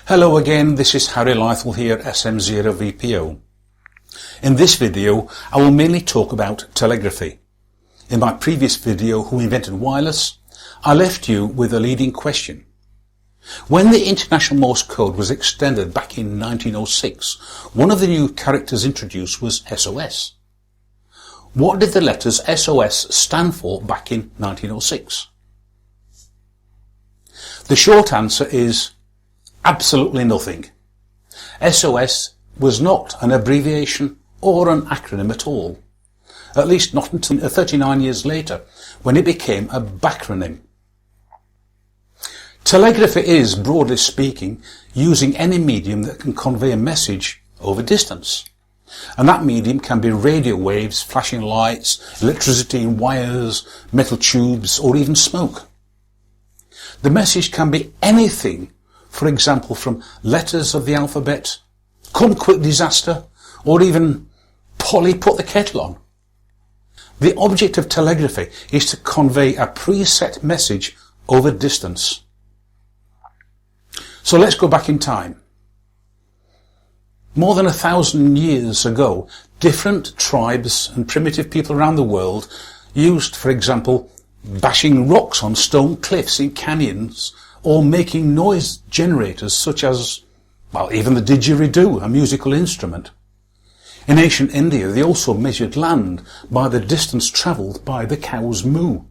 Hello again, this is Harry Lythall here, SM0VPO. In this video, I will mainly talk about telegraphy. In my previous video, Who Invented Wireless?, I left you with a leading question. When the International Morse code was extended back in 1906, one of the new characters introduced was SOS. What did the letters SOS stand for back in 1906? The short answer is absolutely nothing. SOS was not an abbreviation or an acronym at all, at least not until 39 years later, when it became a backronym. Telegraphy is, broadly speaking, using any medium that can convey a message over distance. And that medium can be radio waves, flashing lights, electricity in wires, metal tubes, or even smoke. The message can be anything, for example from letters of the alphabet, come quick disaster, or even Polly put the kettle on. The object of telegraphy is to convey a preset message over distance. So let's go back in time. More than 1,000 years ago, different tribes and primitive people around the world used, for example, bashing rocks on stone cliffs in canyons, or making noise generators such as, well, even the didgeridoo, a musical instrument. In ancient India, they also measured land by the distance travelled by the cow's moo.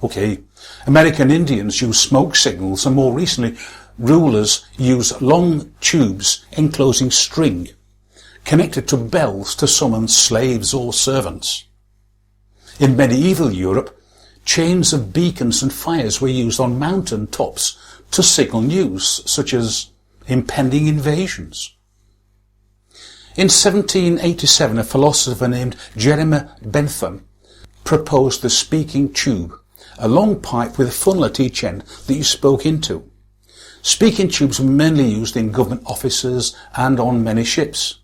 Okay, American Indians use smoke signals, and more recently, rulers use long tubes enclosing string, connected to bells to summon slaves or servants. In medieval Europe, chains of beacons and fires were used on mountain tops to signal news, such as impending invasions. In 1787, a philosopher named Jeremy Bentham proposed the speaking tube, a long pipe with a funnel at each end that you spoke into. Speaking tubes were mainly used in government offices and on many ships.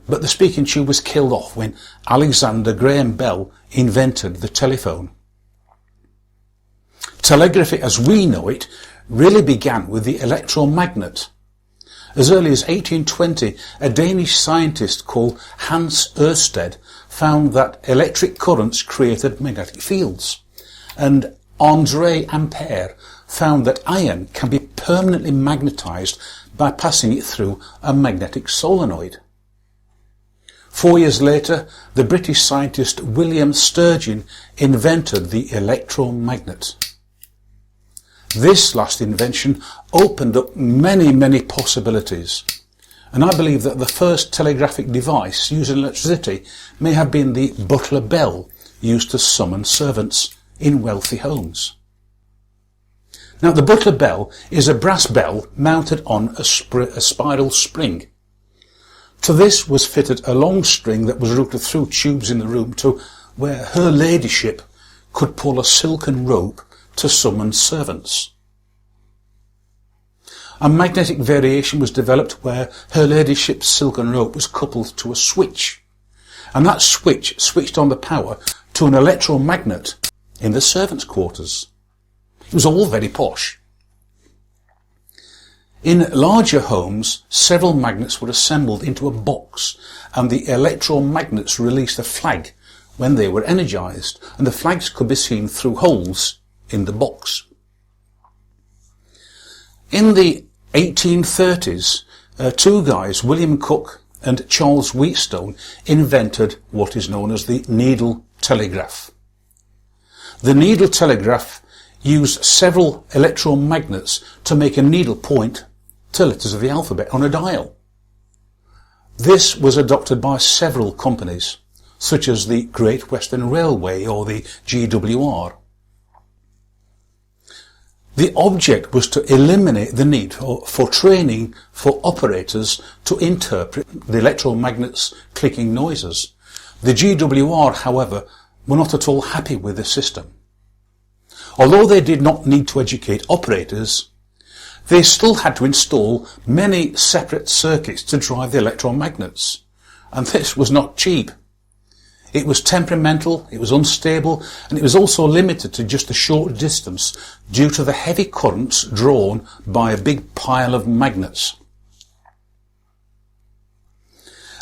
But the speaking tube was killed off when Alexander Graham Bell invented the telephone. Telegraphy as we know it really began with the electromagnet. As early as 1820, a Danish scientist called Hans Ørsted found that electric currents created magnetic fields, and André Ampère found that iron can be permanently magnetized by passing it through a magnetic solenoid. 4 years later, the British scientist William Sturgeon invented the electromagnet. This last invention opened up many possibilities, and I believe that the first telegraphic device using electricity may have been the Butler Bell used to summon servants in wealthy homes. Now, the Butler Bell is a brass bell mounted on a spiral spring. To this was fitted a long string that was routed through tubes in the room to where her ladyship could pull a silken rope to summon servants. A magnetic variation was developed where her ladyship's silken rope was coupled to a switch, and that switch switched on the power to an electromagnet in the servants' quarters. It was all very posh. In larger homes, several magnets were assembled into a box, and the electromagnets released a flag when they were energized, and the flags could be seen through holes in the box. In the 1830s, two guys, William Cooke and Charles Wheatstone, invented what is known as the needle telegraph. The needle telegraph used several electromagnets to make a needle point to letters of the alphabet on a dial. This was adopted by several companies, such as the Great Western Railway or the GWR. The object was to eliminate the need for training for operators to interpret the electromagnets' clicking noises. The GWR, however, were not at all happy with the system. Although they did not need to educate operators, they still had to install many separate circuits to drive the electromagnets, and this was not cheap. It was temperamental, it was unstable, and it was also limited to just a short distance due to the heavy currents drawn by a big pile of magnets.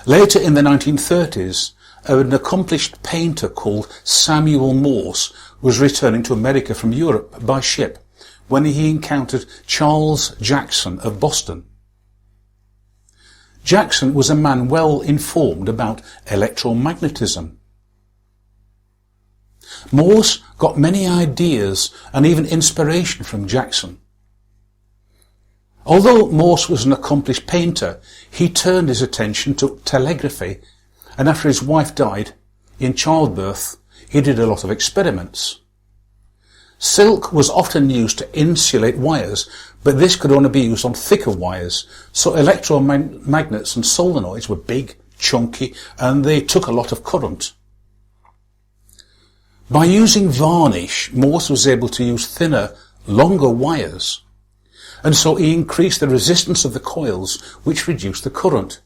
Later in the 1930s, an accomplished painter called Samuel Morse was returning to America from Europe by ship when he encountered Charles Jackson of Boston. Jackson was a man well informed about electromagnetism. Morse got many ideas and even inspiration from Jackson. Although Morse was an accomplished painter, he turned his attention to telegraphy, and after his wife died in childbirth, he did a lot of experiments. Silk was often used to insulate wires, but this could only be used on thicker wires, so electromagnets and solenoids were big, chunky, and they took a lot of current. By using varnish, Morse was able to use thinner, longer wires, and so he increased the resistance of the coils, which reduced the current,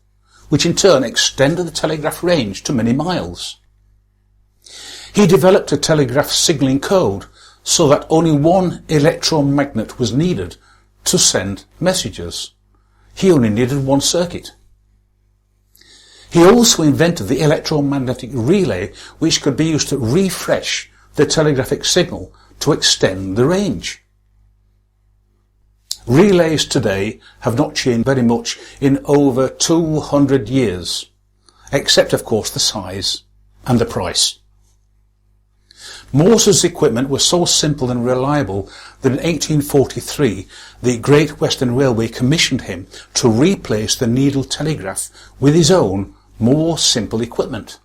which in turn extended the telegraph range to many miles. He developed a telegraph signalling code so that only one electromagnet was needed to send messages. He only needed one circuit. He also invented the electromagnetic relay, which could be used to refresh the telegraphic signal to extend the range. Relays today have not changed very much in over 200 years, except of course the size and the price. Morse's equipment was so simple and reliable that in 1843 the Great Western Railway commissioned him to replace the needle telegraph with his own more simple equipment.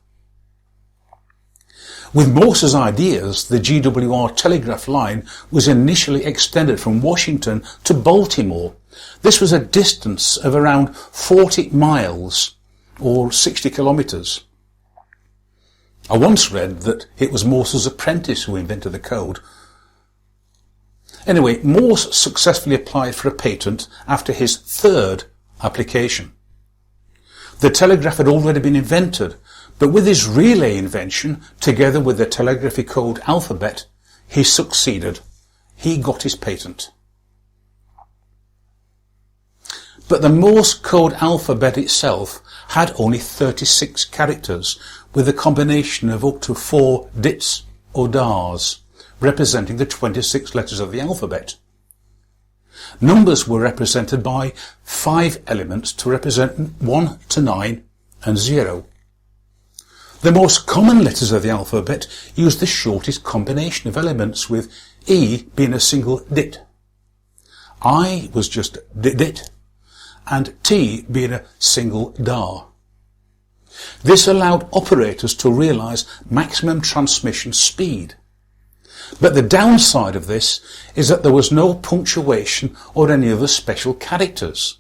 With Morse's ideas, the GWR telegraph line was initially extended from Washington to Baltimore. This was a distance of around 40 miles or 60 kilometres. I once read that it was Morse's apprentice who invented the code. Anyway, Morse successfully applied for a patent after his third application. The telegraph had already been invented, but with his relay invention, together with the telegraphy code alphabet, he succeeded. He got his patent. But the Morse code alphabet itself had only 36 characters, with a combination of up to 4 dits or dars, representing the 26 letters of the alphabet. Numbers were represented by 5 elements to represent 1 to 9 and 0. The most common letters of the alphabet used the shortest combination of elements, with E being a single dit, I was just dit, and T being a single dar. This allowed operators to realise maximum transmission speed. But the downside of this is that there was no punctuation or any other special characters.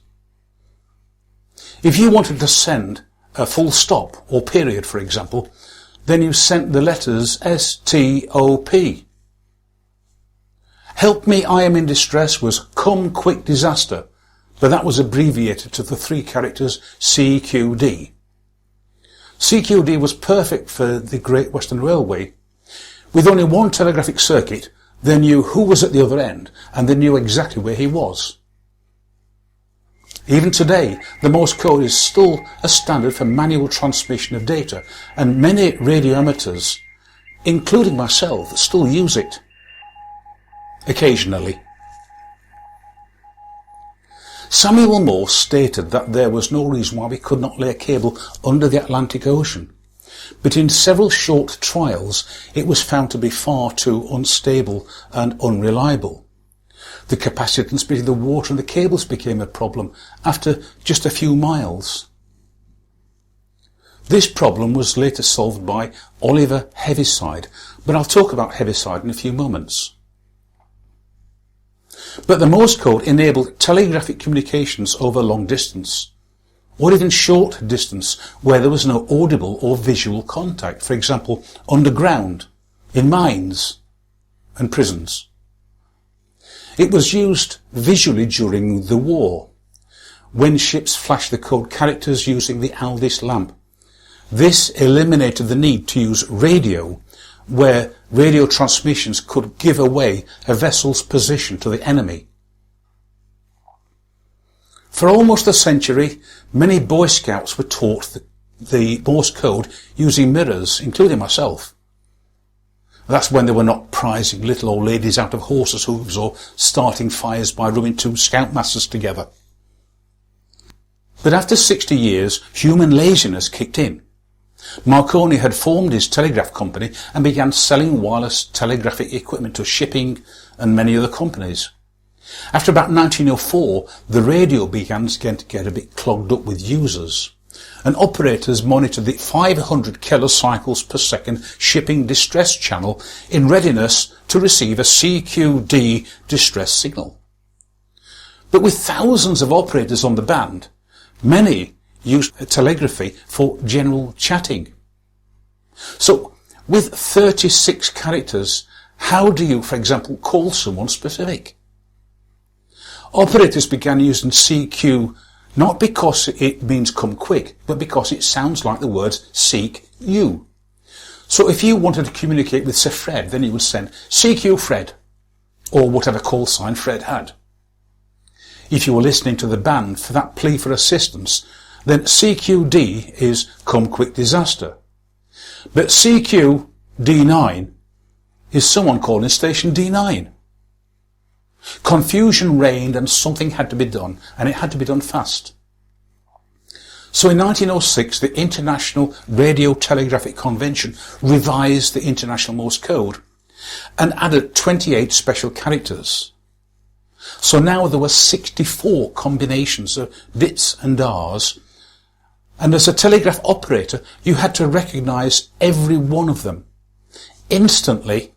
If you wanted to send a full stop or period, for example, then you sent the letters S-T-O-P. Help me, I am in distress was come quick disaster, but that was abbreviated to the 3 characters CQD. CQD was perfect for the Great Western Railway. With only one telegraphic circuit, they knew who was at the other end, and they knew exactly where he was. Even today, the Morse code is still a standard for manual transmission of data, and many radio amateurs, including myself, still use it. Occasionally. Samuel Morse stated that there was no reason why we could not lay a cable under the Atlantic Ocean, but in several short trials it was found to be far too unstable and unreliable. The capacitance between the water and the cables became a problem after just a few miles. This problem was later solved by Oliver Heaviside, but I'll talk about Heaviside in a few moments. But the Morse code enabled telegraphic communications over long distance, or even short distance where there was no audible or visual contact, for example underground, in mines and prisons. It was used visually during the war, when ships flashed the code characters using the Aldis lamp, This eliminated the need to use radio, where radio transmissions could give away a vessel's position to the enemy. For almost a century, many Boy Scouts were taught the Morse code using mirrors, including myself. That's when they were not prizing little old ladies out of horses' hooves or starting fires by rubbing two scoutmasters together. But after 60 years, human laziness kicked in. Marconi had formed his telegraph company and began selling wireless telegraphic equipment to shipping and many other companies. After about 1904, the radio began to get a bit clogged up with users, and operators monitored the 500 kilocycles per second shipping distress channel in readiness to receive a CQD distress signal. But with thousands of operators on the band, many used telegraphy for general chatting. So, with 36 characters, how do you, for example, call someone specific? Operators began using CQ not because it means come quick, but because it sounds like the words seek you. So if you wanted to communicate with, say, Fred, then you would send CQ Fred, or whatever call sign Fred had. If you were listening to the band for that plea for assistance, then CQD is come quick disaster. But CQ D9 is someone calling station D9. Confusion reigned and something had to be done, and it had to be done fast. So in 1906, the International Radio Telegraphic Convention revised the International Morse Code and added 28 special characters. So now there were 64 combinations of bits and R's, and as a telegraph operator, you had to recognize every one of them instantly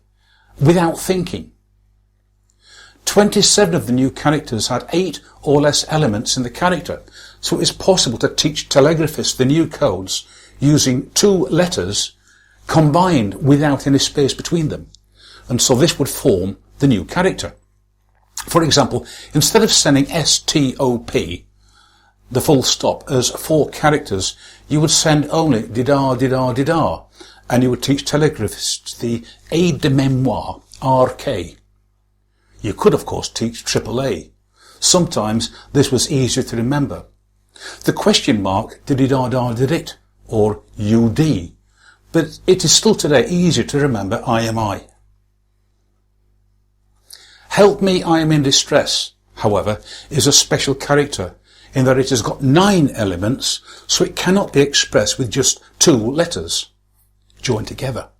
without thinking. 27 of the new characters had 8 or less elements in the character, so it is possible to teach telegraphists the new codes using 2 letters combined without any space between them, and so this would form the new character. For example, instead of sending STOP, the full stop, as 4 characters, you would send only dida, dida, dida, and you would teach telegraphists the aide de mémoire, RK. You could, of course, teach AAA. Sometimes this was easier to remember. The question mark, did it, or UD, but it is still today easier to remember IMI. Help me, I am in distress, however, is a special character in that it has got 9 elements, so it cannot be expressed with just 2 letters joined together.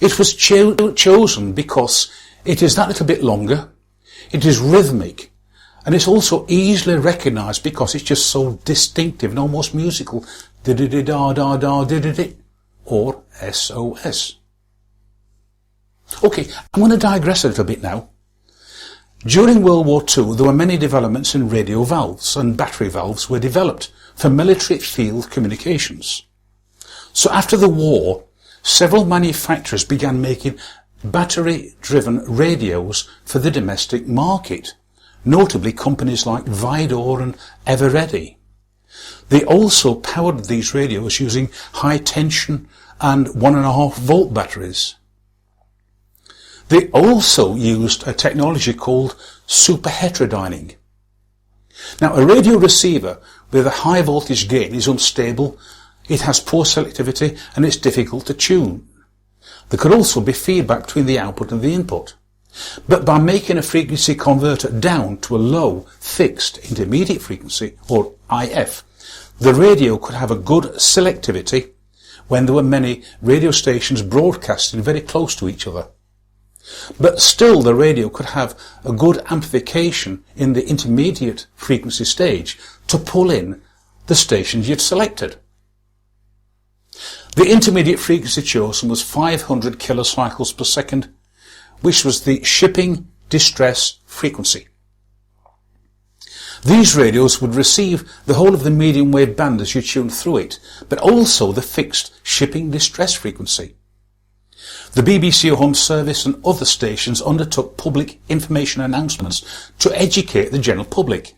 It was chosen because it is that little bit longer, it is rhythmic, and it's also easily recognised because it's just so distinctive and almost musical, da-da-da-da-da-da-da, or SOS. Okay, I'm going to digress a little bit now. During World War II, there were many developments in radio valves, and battery valves were developed for military field communications. So after the war, several manufacturers began making battery-driven radios for the domestic market, notably companies like Vidor and Eveready. They also powered these radios using high-tension and 1.5 volt batteries. They also used a technology called superheterodyning. Now, a radio receiver with a high voltage gain is unstable, it has poor selectivity, and it's difficult to tune. There could also be feedback between the output and the input. But by making a frequency converter down to a low, fixed, intermediate frequency, or IF, the radio could have a good selectivity when there were many radio stations broadcasting very close to each other. But still the radio could have a good amplification in the intermediate frequency stage to pull in the stations you'd selected. The intermediate frequency chosen was 500 kilocycles per second, which was the shipping distress frequency. These radios would receive the whole of the medium wave band as you tuned through it, but also the fixed shipping distress frequency. The BBC Home Service and other stations undertook public information announcements to educate the general public.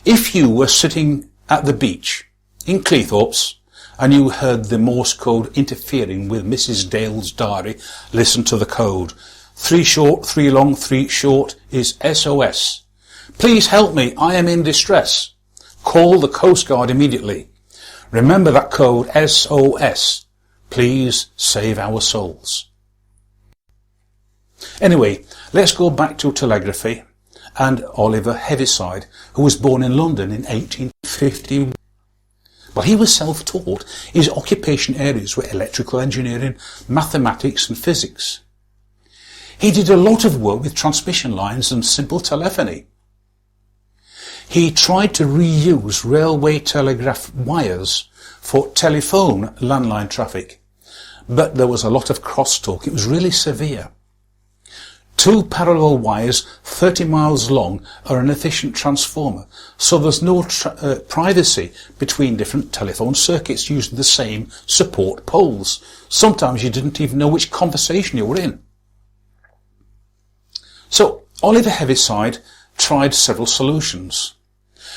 If you were sitting at the beach in Cleethorpes and you heard the Morse code interfering with Mrs. Dale's diary, listen to the code. 3 short, 3 long, 3 short is SOS. Please help me, I am in distress. Call the Coast Guard immediately. Remember that code, SOS. Please save our souls. Anyway, let's go back to telegraphy and Oliver Heaviside, who was born in London in 1850. Well, he was self-taught. His occupation areas were electrical engineering, mathematics and physics. He did a lot of work with transmission lines and simple telephony. He tried to reuse railway telegraph wires for telephone landline traffic, but there was a lot of crosstalk. It was really severe. 2 parallel wires 30 miles long are an efficient transformer, so there's no privacy between different telephone circuits using the same support poles. Sometimes you didn't even know which conversation you were in. So Oliver Heaviside tried several solutions.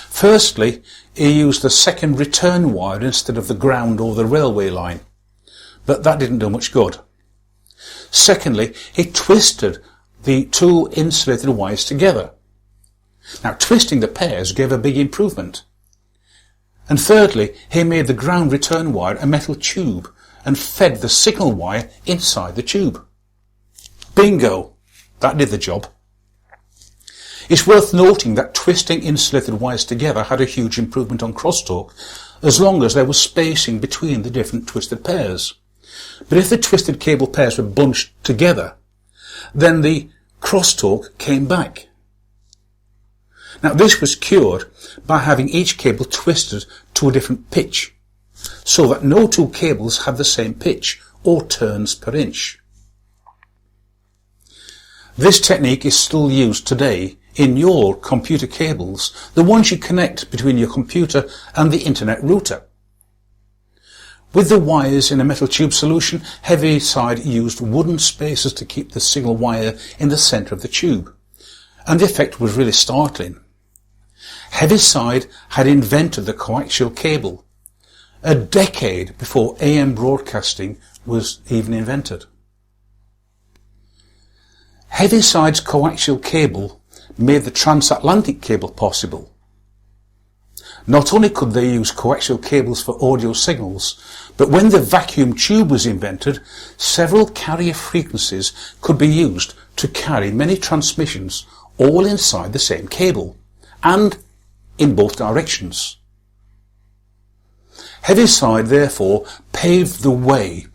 Firstly, he used the second return wire instead of the ground or the railway line, but that didn't do much good. Secondly, he twisted the 2 insulated wires together. Now, twisting the pairs gave a big improvement. And thirdly, he made the ground return wire a metal tube and fed the signal wire inside the tube. Bingo! That did the job. It's worth noting that twisting insulated wires together had a huge improvement on crosstalk, as long as there was spacing between the different twisted pairs. But if the twisted cable pairs were bunched together, then the crosstalk came back. Now, this was cured by having each cable twisted to a different pitch, so that no 2 cables had the same pitch or turns per inch. This technique is still used today in your computer cables, the ones you connect between your computer and the internet router. With the wires in a metal tube solution, Heaviside used wooden spacers to keep the signal wire in the centre of the tube, and the effect was really startling. Heaviside had invented the coaxial cable, a decade before AM broadcasting was even invented. Heaviside's coaxial cable made the transatlantic cable possible. Not only could they use coaxial cables for audio signals, but when the vacuum tube was invented, several carrier frequencies could be used to carry many transmissions all inside the same cable, and in both directions. Heaviside therefore paved the way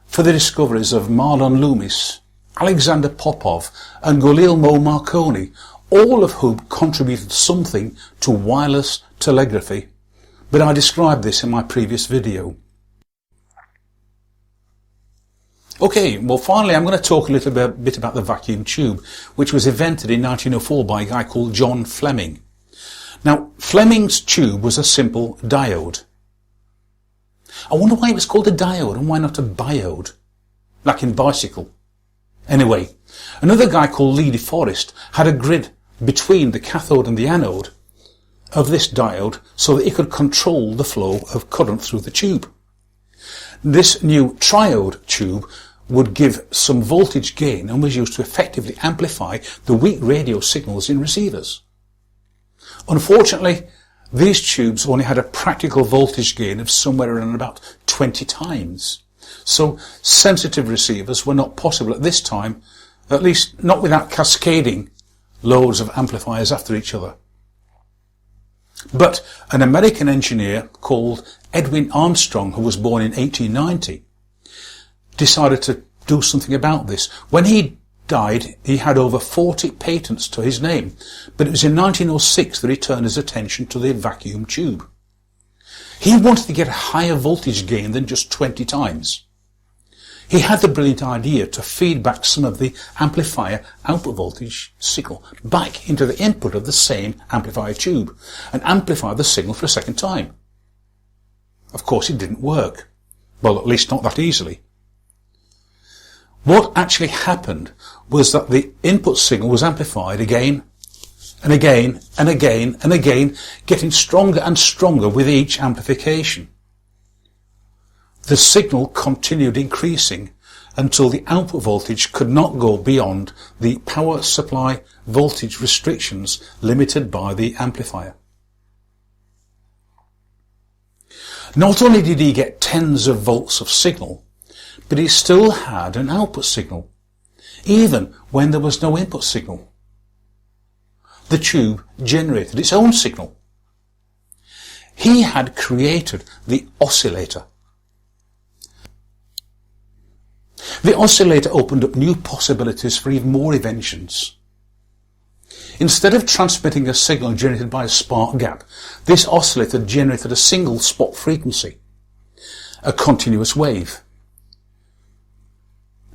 for the discoveries of Marlon Loomis, Alexander Popov and Guglielmo Marconi, all of whom contributed something to wireless telegraphy, but I described this in my previous video. Okay, well finally I'm going to talk a little bit about the vacuum tube, which was invented in 1904 by a guy called John Fleming. Now, Fleming's tube was a simple diode. I wonder why it was called a diode and why not a biode, like in bicycle. Anyway, another guy called Lee de Forest had a grid between the cathode and the anode of this diode so that he could control the flow of current through the tube. This new triode tube would give some voltage gain and was used to effectively amplify the weak radio signals in receivers. Unfortunately, these tubes only had a practical voltage gain of somewhere around about 20 times. So sensitive receivers were not possible at this time, at least not without cascading loads of amplifiers after each other. But an American engineer called Edwin Armstrong, who was born in 1890, decided to do something about this. When he died, he had over 40 patents to his name, but it was in 1906 that he turned his attention to the vacuum tube. He wanted to get a higher voltage gain than just 20 times. He had the brilliant idea to feed back some of the amplifier output voltage signal back into the input of the same amplifier tube and amplify the signal for a second time. Of course, it didn't work. Well, at least not that easily. What actually happened was that the input signal was amplified again and again and again and again, getting stronger and stronger with each amplification. The signal continued increasing until the output voltage could not go beyond the power supply voltage restrictions limited by the amplifier. Not only did he get tens of volts of signal, but he still had an output signal, even when there was no input signal. The tube generated its own signal. He had created the oscillator. The oscillator opened up new possibilities for even more inventions. Instead of transmitting a signal generated by a spark gap, this oscillator generated a single spot frequency, a continuous wave.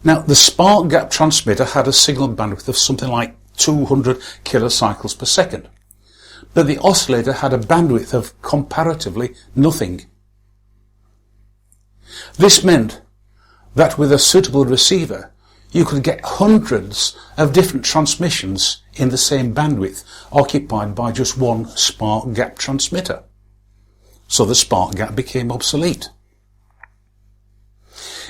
Now, the spark gap transmitter had a signal bandwidth of something like 200 kilocycles per second, but the oscillator had a bandwidth of comparatively nothing. This meant that with a suitable receiver, you could get hundreds of different transmissions in the same bandwidth occupied by just one spark gap transmitter. So the spark gap became obsolete.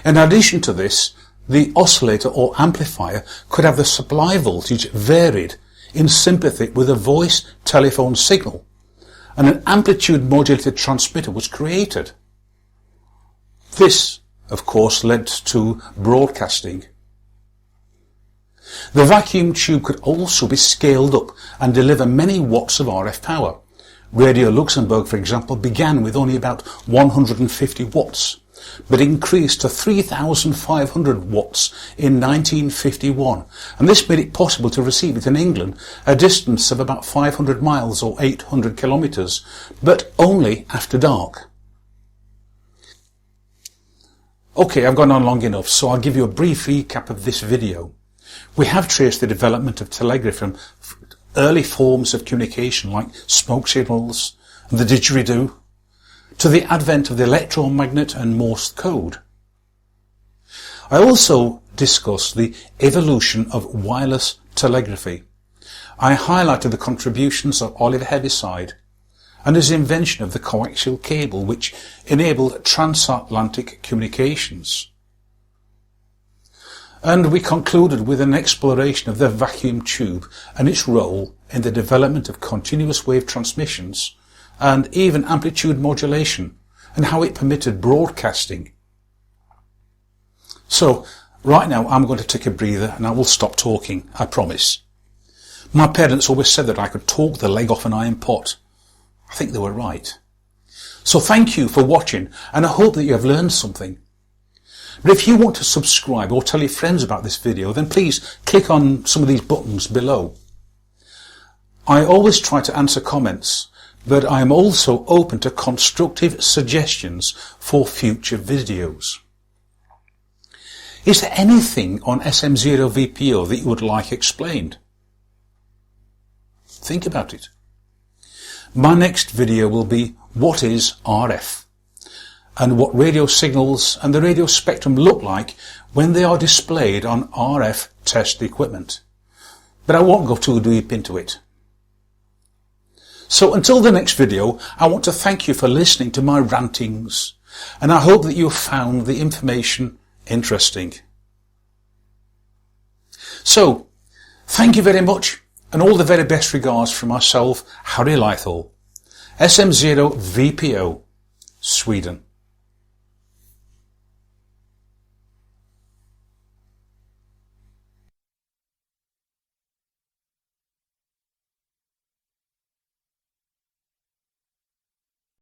In addition to this, the oscillator or amplifier could have the supply voltage varied in sympathy with a voice telephone signal, and an amplitude modulated transmitter was created. This, of course, led to broadcasting. The vacuum tube could also be scaled up and deliver many watts of RF power. Radio Luxembourg, for example, began with only about 150 watts, but increased to 3,500 watts in 1951, and this made it possible to receive it in England, a distance of about 500 miles or 800 kilometres, but only after dark. Okay, I've gone on long enough, so I'll give you a brief recap of this video. We have traced the development of telegraphy from early forms of communication like smoke signals and the didgeridoo to the advent of the electromagnet and Morse code. I also discussed the evolution of wireless telegraphy. I highlighted the contributions of Oliver Heaviside and his invention of the coaxial cable, which enabled transatlantic communications. And we concluded with an exploration of the vacuum tube and its role in the development of continuous wave transmissions and even amplitude modulation, and how it permitted broadcasting. So, right now I'm going to take a breather and I will stop talking, I promise. My parents always said that I could talk the leg off an iron pot. I think they were right. So thank you for watching, and I hope that you have learned something. But if you want to subscribe or tell your friends about this video, then please click on some of these buttons below. I always try to answer comments, but I am also open to constructive suggestions for future videos. Is there anything on SM0VPO that you would like explained? Think about it. My next video will be what is RF, and what radio signals and the radio spectrum look like when they are displayed on RF test equipment. But I won't go too deep into it. So until the next video, I want to thank you for listening to my rantings, and I hope that you found the information interesting. So, thank you very much, and all the very best regards from myself, Harry Lythall, SM0VPO, Sweden.